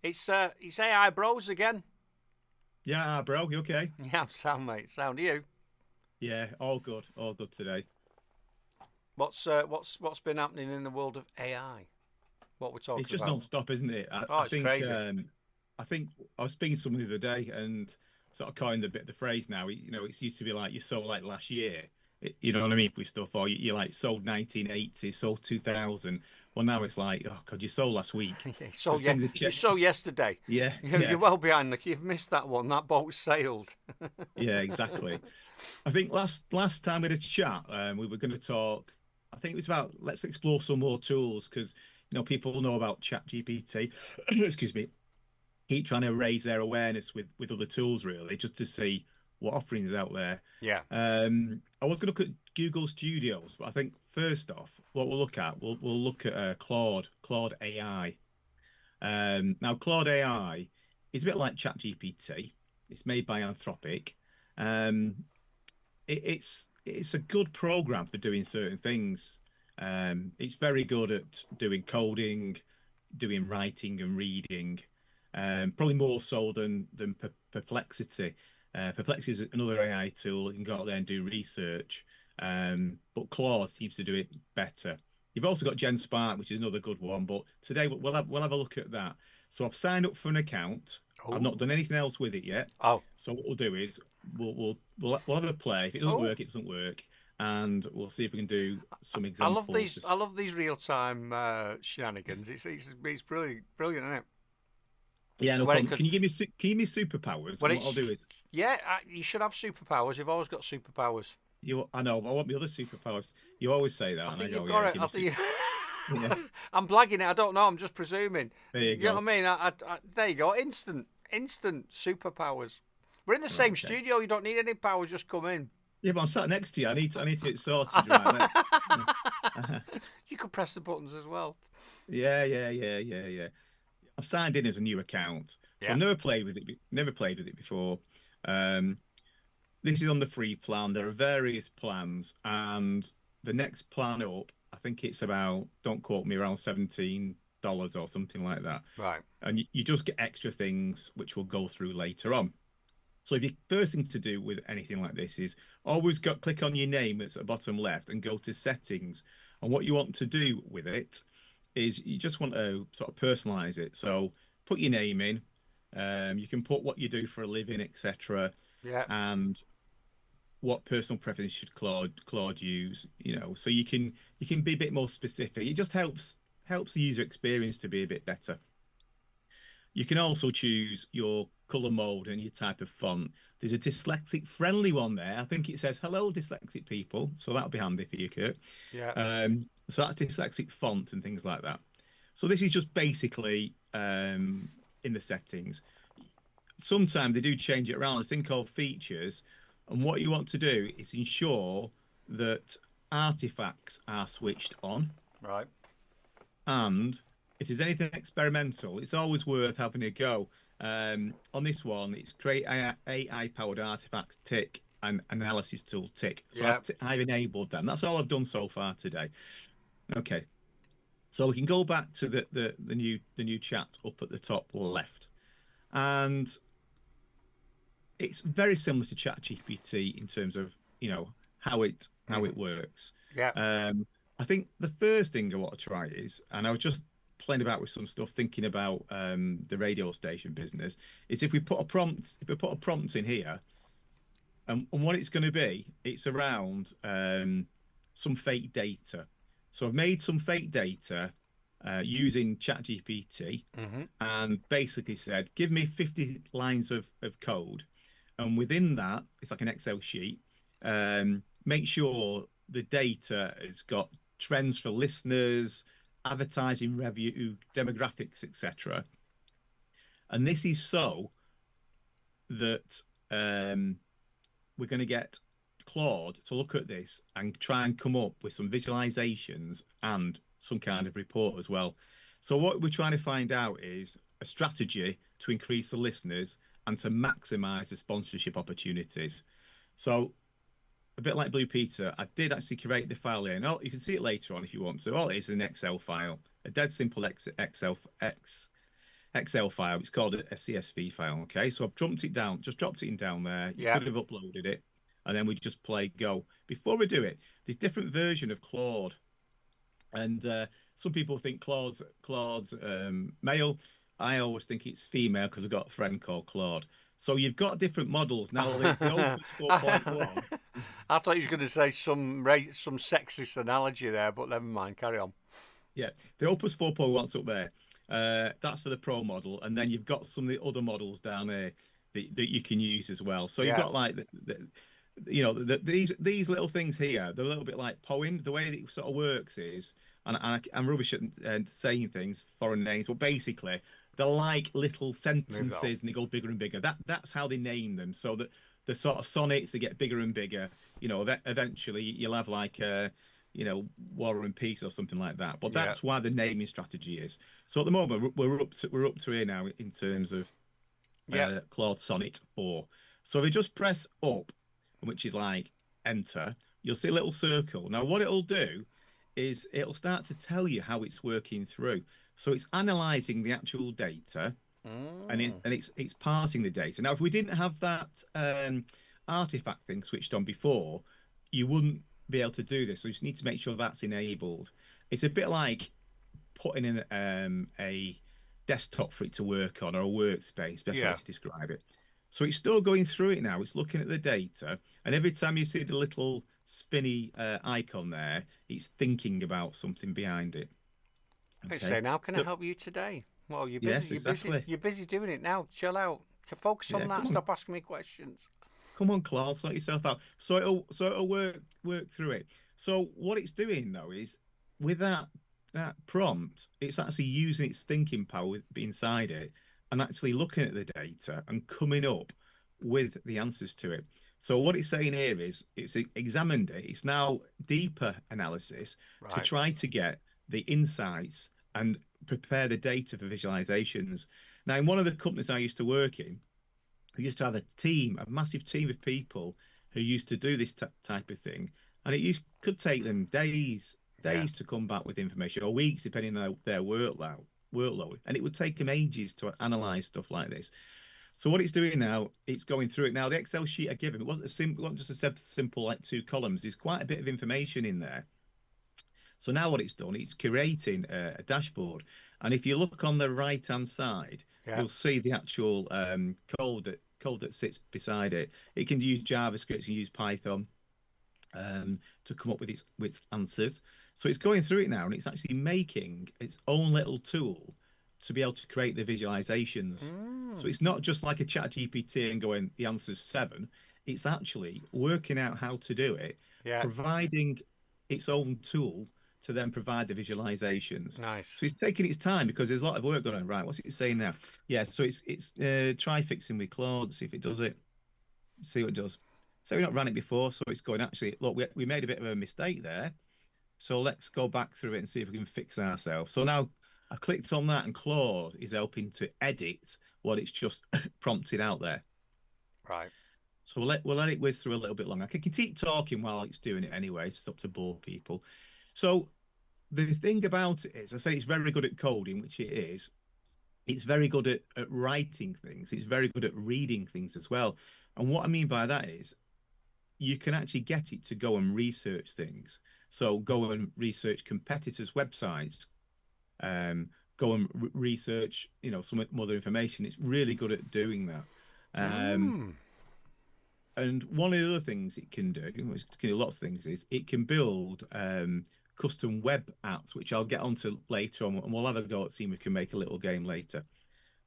It's AI Bros again. Yeah, bro, you okay? Yeah, I'm sound, mate. Sound you. Yeah, all good today. What's been happening in the world of AI? What we're It's talking just about? non-stop, isn't it? Oh, it's crazy. I think I was speaking to someone the other day and sort of coined a bit of the phrase now. You know, it's used to be like you sold like last year. You know what I mean with stuff, or you like sold 1980, sold 2000. Well, now it's like, oh God, you sold last week So because yeah, things have you changed. saw yesterday. Yeah, You're yeah, well behind. Look, you've missed that one. That boat sailed. yeah, exactly. I think last time we had a chat, we were going to talk. I think it was about let's explore some more tools because people know about ChatGPT. Excuse me. Keep trying to raise their awareness with other tools, really, just to see what offerings out there. Yeah. I was going to look at Google Studios, but I think first off, what we'll look at, we'll look at Claude AI. Now, Claude AI is a bit like ChatGPT. It's made by Anthropic. Um, it's a good program for doing certain things. It's very good at doing coding, doing writing and reading. Probably more so than Perplexity. Perplexity is another AI tool. You can go out there and do research, but Claude seems to do it better. You've also got GenSpark, which is another good one. But today we'll have a look at that. So I've signed up for an account. I've not Oh. done anything else with it yet. Oh. So what we'll do is we'll have a play. If it doesn't Oh. work, it doesn't work, and we'll see if we can do some I love examples. these. I love these real time shenanigans. It's brilliant, brilliant, isn't it? Yeah, no Where it problem. could. Can you give me superpowers? Well, And what I'll it's do is yeah. You should have superpowers. You've always got superpowers. I know I want the other superpowers. You always say that, I and I think go, you've yeah, got it. give I me think yeah. I'm blagging it. I don't know. I'm just presuming. There you You know go. what I mean? There you go. Instant superpowers. We're in the Right, same okay. studio. You don't need any powers. Just come in. Yeah, but I'm sat next to you. I need to get sorted. Right, let's. You could press the buttons as well. Yeah. I've signed in as a new account, so Yeah. I've never played with it before. Um, this is on the free plan. There are various plans, and the next plan up, I think it's about, don't quote me, around $17 or something like that. Right. And you just get extra things which we'll go through later on. So if your first thing to do with anything like this is always click on your name that's at the bottom left and go to settings. And what you want to do with it is you just want to sort of personalize it. So put your name in. You can put what you do for a living, etc. Yeah. And what personal preference should Claude use, so you can be a bit more specific. It just helps the user experience to be a bit better. You can also choose your color mode and your type of font. There's a dyslexic friendly one there. I think it says hello dyslexic people, so that'll be handy for you, Kurt. Yeah. So that's dyslexic font and things like that. So this is just basically in the settings. Sometimes they do change it around. There's a thing called features, and what you want to do is ensure that artifacts are switched on, Right. and if there's anything experimental, it's always worth having a go. On this one, it's create AI powered artifacts tick and analysis tool tick. So Yeah. I've enabled them. That's all I've done so far today. Okay, so we can go back to the new chat up at the top left, and it's very similar to ChatGPT in terms of how it Hmm. works. Yeah. I think the first thing I want to try is, and I was just playing about with some stuff, thinking about the radio station business, is if we put a prompt in here, and what it's going to be, it's around some fake data. So I've made some fake data using ChatGPT Hmm. and basically said, give me 50 lines of code. And within that, it's like an Excel sheet. Make sure the data has got trends for listeners, advertising revenue, demographics, etc. And this is so that we're going to get Claude to look at this and try and come up with some visualizations and some kind of report as well. So what we're trying to find out is a strategy to increase the listeners and to maximize the sponsorship opportunities. So a bit like Blue Peter, I did actually create the file here. And you can see it later on if you want to. All it is an Excel file, a dead simple Excel Excel file. It's called a CSV file. Okay, so I've dropped it down, just dropped it in down there. You Yeah. could have uploaded it, and then we just play go. Before we do it, there's different version of Claude, and some people think Claude's male. I always think it's female because I've got a friend called Claude. So you've got different models now. The Opus 4.1. I thought you were going to say some sexist analogy there, but never mind. Carry on. Yeah, the Opus 4.1's up there. That's for the Pro model, and then you've got some of the other models down here that you can use as well. So you've Yeah. got like these little things here. They're a little bit like poems. The way that it sort of works is, and I'm rubbish at saying things, foreign names, but basically they're like little Move that sentences, and they go bigger and bigger. That's how they name them. So that the sort of sonnets, they get bigger and bigger. Eventually you'll have like War and Peace or something like that. But Yeah. that's why the naming strategy is. So at the moment we're up to here now in terms of Yeah. Claude Sonnet 4. So if you just press up, which is like enter, you'll see a little circle. Now what it'll do is it'll start to tell you how it's working through. So it's analyzing the actual data, and Mm. it's parsing the data. Now if we didn't have that artifact thing switched on before, you wouldn't be able to do this. So you just need to make sure that's enabled. It's a bit like putting in a desktop for it to work on, or a workspace, best way Yeah. to describe it. So it's still going through it now. It's looking at the data, and every time you see the little spinny icon there, it's thinking about something behind it. It's Okay. saying, "How can I So, help you today?" Well, you're yes, busy. You're busy. exactly. You're busy doing it now. Chill out. Focus on Yeah, that. come on, Stop asking me questions. come on, Claude, sort yourself out. So it'll work through it. So what it's doing though is with that prompt, it's actually using its thinking power inside it, and actually looking at the data and coming up with the answers to it. So what it's saying here is it's examined it. It's now deeper analysis to Right. try to get the insights and prepare the data for visualizations. Now, in one of the companies I used to work in, we used to have a massive team of people who used to do this type of thing, and could take them Yeah. days to come back with information, or weeks, depending on their workload, and it would take them ages to analyze stuff like this. So what it's doing now, it's going through it now. The Excel sheet I give him, it wasn't just a simple like two columns. There's quite a bit of information in there. So now what it's done, it's curating a dashboard, and if you look on the right hand side, Yeah. you'll see the actual code that sits beside it. It can use JavaScript, it can use Python to come up with answers. So it's going through it now, and it's actually making its own little tool to be able to create the visualizations. So Mm. it's not just like a chat GPT and going, the answer's seven. It's actually working out how to do it, Yeah. providing its own tool to then provide the visualizations. Nice. So it's taking its time because there's a lot of work going on. Right, what's it saying now? Yeah, so it's try fixing with Claude, see if it does it. See what it does. So we've not ran it before, so it's going, actually, look, we made a bit of a mistake there. So let's go back through it and see if we can fix ourselves. So now I clicked on that, and Claude is helping to edit what it's just prompted out there. Right. So we'll let it whiz through a little bit longer. I can keep talking while it's doing it anyway. It's up to bore people. So the thing about it is, I say it's very good at coding, which it is. It's very good at writing things. It's very good at reading things as well. And what I mean by that is you can actually get it to go and research things. So go and research competitors' websites, go and research, some other information. It's really good at doing that. Mm. And one of the other things it can do, which can do lots of things, is it can build custom web apps, which I'll get onto later on, and we'll have a go at seeing if we can make a little game later.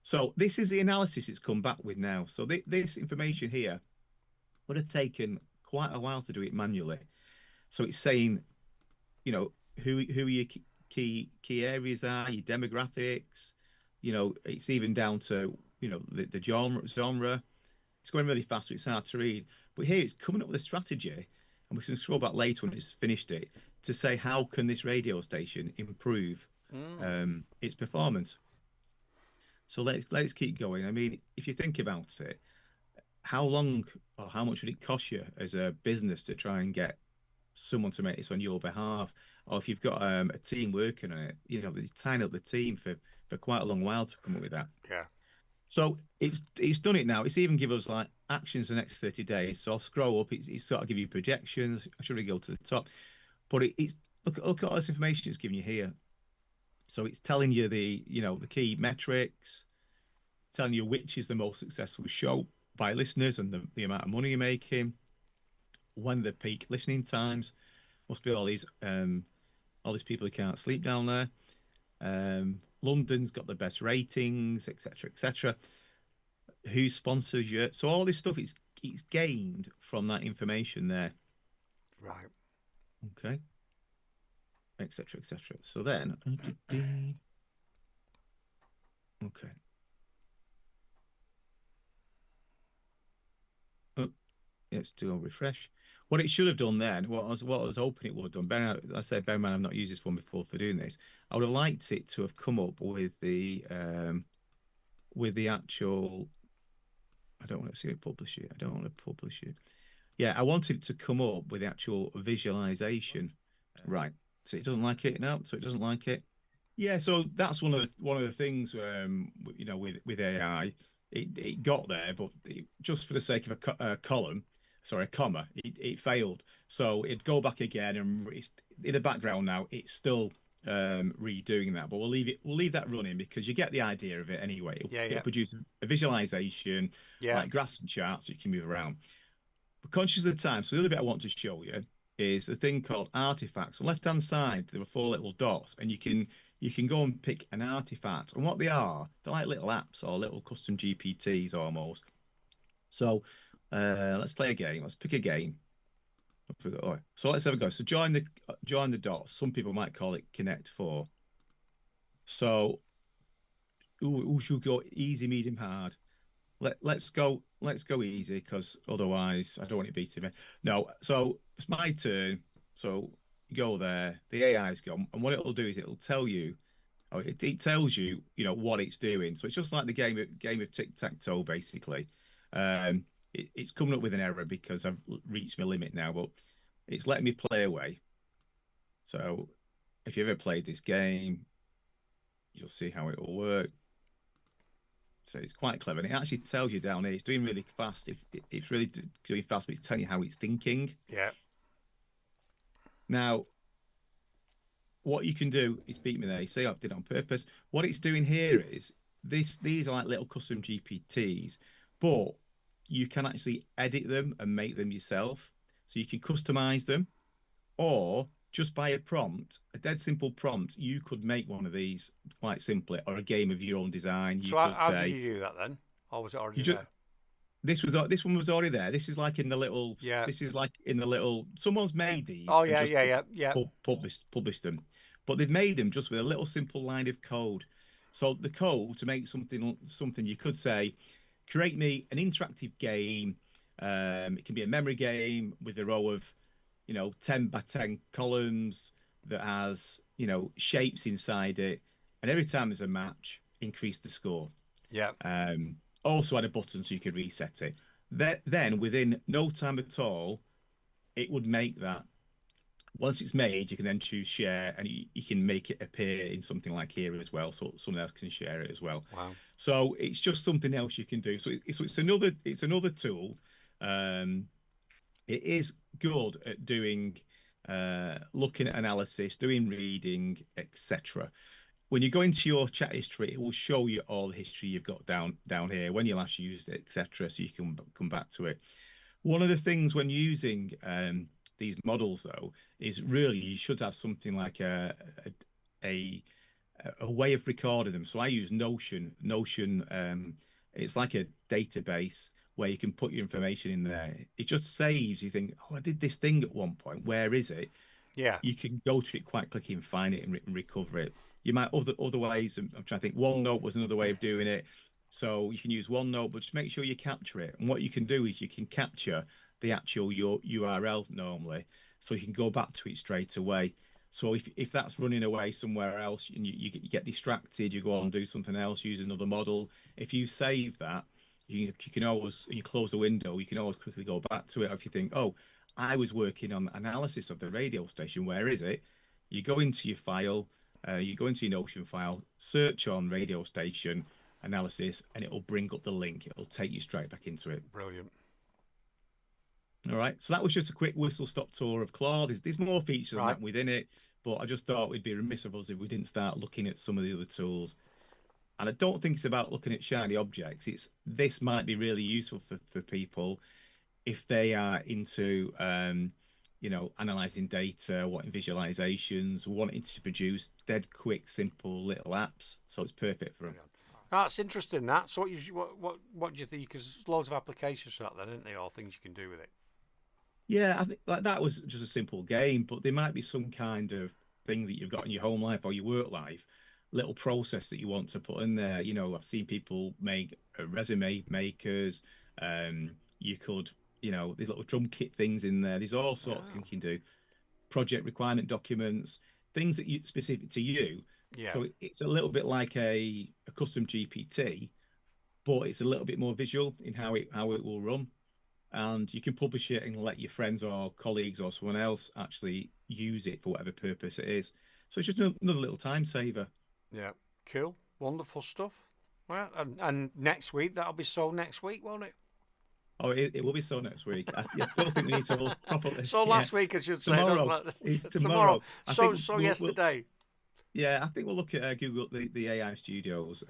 So this is the analysis it's come back with now. So this information here would have taken quite a while to do it manually. So it's saying, who your key areas are, your demographics. It's even down to the genre. It's going really fast, but it's hard to read. But here it's coming up with a strategy, and we can scroll back later when it's finished it to say how can this radio station improve its performance. So let's keep going. I mean, if you think about it, how long or how much would it cost you as a business to try and get someone to make this on your behalf? or if you've got a team working on it, they tying up the team for quite a long while to come up with that. Yeah. So it's done it now. It's even give us like actions the next 30 days. So I'll scroll up. It's sort of give you projections. I should really go to the top, but it's look at all this information it's giving you here. So it's telling you the key metrics, telling you which is the most successful show by listeners and the amount of money you're making, when the peak listening times. Must be all these people who can't sleep down there. London's got the best ratings, etc., etc. Who sponsors you? So all this stuff it's gained from that information there. Right. Okay. Etc., etc. So then, okay. Oh, let's do a refresh. What it should have done then, what I was hoping it would have done. I said, bear in mind, I've not used this one before for doing this. I would have liked it to have come up with the actual. I don't want to see it publish it. I don't want to publish it. Yeah, I wanted it to come up with the actual visualization. Right. So it doesn't like it now. So it doesn't like it. Yeah. So that's one of the things. With AI, it got there, but just for the sake of a column, sorry, a comma, it failed. So it'd go back again, and it's in the background now. It's still redoing that, but we'll leave that running because you get the idea of it anyway. It'll, Yeah. it'll Yeah. produce a visualization Yeah. like graphs and charts you can move around. But conscious of the time, so the other bit I want to show you is the thing called artifacts. On the left hand side, there are four little dots, and you can go and pick an artifact. And what they are, they're like little apps or little custom GPTs almost. So let's play a game. Let's pick a game. All right. So let's have a go. So join the dots. Some people might call it Connect Four. So who should go easy, medium, hard? Let's go easy because otherwise I don't want it beating me. No, so it's my turn. So you go there, the AI's gone, and what it'll do is it'll tell you, or it tells you, what it's doing. So it's just like the game of tic-tac-toe, basically. It's coming up with an error because I've reached my limit now, but it's letting me play away. So if you ever played this game, you'll see how it will work. So it's quite clever, and it actually tells you down here. It's doing really fast. If it's really doing fast, but it's telling you how it's thinking. Yeah. Now, what you can do is beat me there. You say I did it on purpose. What it's doing here is these are like little custom GPTs, but you can actually edit them and make them yourself. So you can customize them, or just by a prompt, a dead simple prompt, you could make one of these quite simply, or a game of your own design. You So could how did say you do that then? Or was it already you just there? this one was already there. This is like in the little. Yeah. This is like in the little. Someone's made these Oh and yeah, just yeah, yeah, yeah. published them, but they've made them just with a little simple line of code. So the code to make something you could say, create me an interactive game. It can be a memory game with a row of 10 by 10 columns that has shapes inside it, and every time there's a match, increase the score. Yeah. Also had a button so you could reset it. Then within no time at all, it would make that. Once it's made, you can then choose share, and you can make it appear in something like here as well, so someone else can share it as well. Wow. So it's just something else you can do. So it's another tool. Um, it is good at doing looking at analysis, doing reading, etc. When you go into your chat history, it will show you all the history you've got down here, when you last used it, etc. So you can come back to it. One of the things when using these models, though, is really you should have something like a a way of recording them. So I use Notion. Notion, it's like a database where you can put your information in there. It just saves. You think, oh, I did this thing at one point. Where is it? Yeah. You can go to it quite quickly and find it and recover it. You might other ways. I'm trying to think. OneNote was another way of doing it. So you can use OneNote, but just make sure you capture it. And what you can do is you can capture the actual your URL normally, so you can go back to it straight away. So if that's running away somewhere else and you get distracted, you go on and do something else, use another model. If you save that, you can always, you close the window, you can always quickly go back to it. If you think, oh, I was working on analysis of the radio station, where is it? You go into your file, you go into your Notion file, search on radio station analysis, and it'll bring up the link. It'll take you straight back into it. Brilliant. All right. So that was just a quick whistle stop tour of Claude. There's more features than Right. that within it, but I just thought we'd be remiss of us if we didn't start looking at some of the other tools. And I don't think it's about looking at shiny objects. This might be really useful for people if they are into analyzing data, wanting visualizations, wanting to produce dead quick, simple little apps. So it's perfect for them. That's interesting. That. So what do you think? Because there's loads of applications for that, then, isn't there? Or things you can do with it. Yeah, I think like that was just a simple game, but there might be some kind of thing that you've got in your home life or your work life, little process that you want to put in there. I've seen people make resume makers. You could, these little drum kit things in there. There's all sorts of things you can do. Project requirement documents, things that you specific to you. Yeah. So it's a little bit like a custom GPT, but it's a little bit more visual in how it will run. And you can publish it and let your friends or colleagues or someone else actually use it for whatever purpose it is. So it's just another little time saver. Yeah. Cool. Wonderful stuff. Well, and next week, that'll be so next week, won't it? Oh, it will be so next week. I still think we need to look properly. So last week, I should say. Tomorrow. It's tomorrow. So yesterday. Yeah, I think we'll look at Google, the AI Studios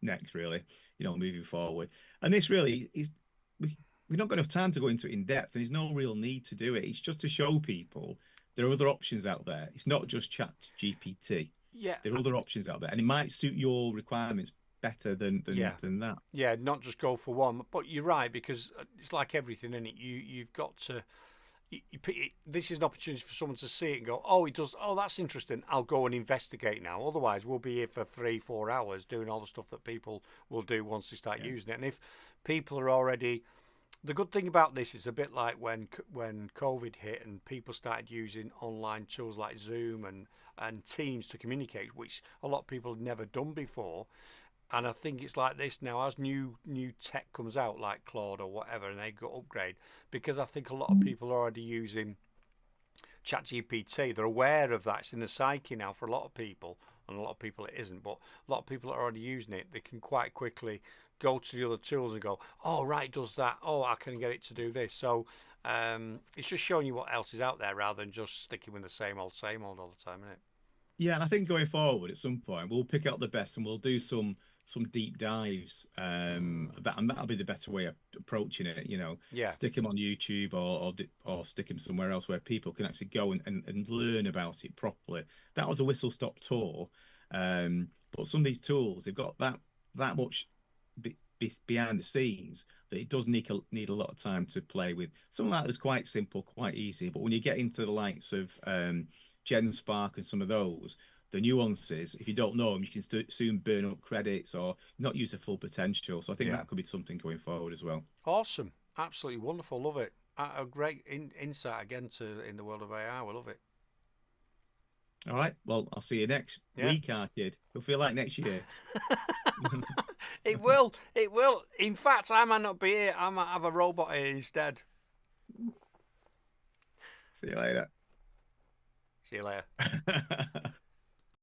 next, really, moving forward. And this really is, we've not got enough time to go into it in depth. There's no real need to do it. It's just to show people there are other options out there. It's not just Chat GPT. Yeah. There are other options out there, and it might suit your requirements better than that. Yeah, not just go for one. But you're right, because it's like everything, isn't it? You've got to. This is an opportunity for someone to see it and go, oh, it does. Oh, that's interesting. I'll go and investigate now. Otherwise, we'll be here for 3-4 hours doing all the stuff that people will do once they start using it. And if people are already, the good thing about this is a bit like when COVID hit and people started using online tools like Zoom and Teams to communicate, which a lot of people had never done before. And I think it's like this now, as new tech comes out, like Claude or whatever, and they go upgrade, because I think a lot of people are already using ChatGPT. They're aware of that. It's in the psyche now for a lot of people, and a lot of people it isn't. But a lot of people are already using it. They can quite quickly go to the other tools and go, oh, right, it does that. Oh, I can get it to do this. So it's just showing you what else is out there rather than just sticking with the same old all the time, isn't it? Yeah, and I think going forward at some point we'll pick out the best and we'll do some deep dives. And that'll be the better way of approaching it. Yeah. Stick them on YouTube or stick them somewhere else where people can actually go and learn about it properly. That was a whistle stop tour. But some of these tools, they've got that much behind the scenes that it does need a lot of time to play with. Some of that was quite simple, quite easy. But when you get into the likes of GenSpark and some of those, the nuances, if you don't know them, you can soon burn up credits or not use the full potential. So I think that could be something going forward as well. Awesome. Absolutely wonderful. Love it. A great insight again in the world of AI. We love it. All right. Well, I'll see you next week, Arcade. It'll feel like next year. It will. It will. In fact, I might not be here. I might have a robot here instead. See you later. See you later.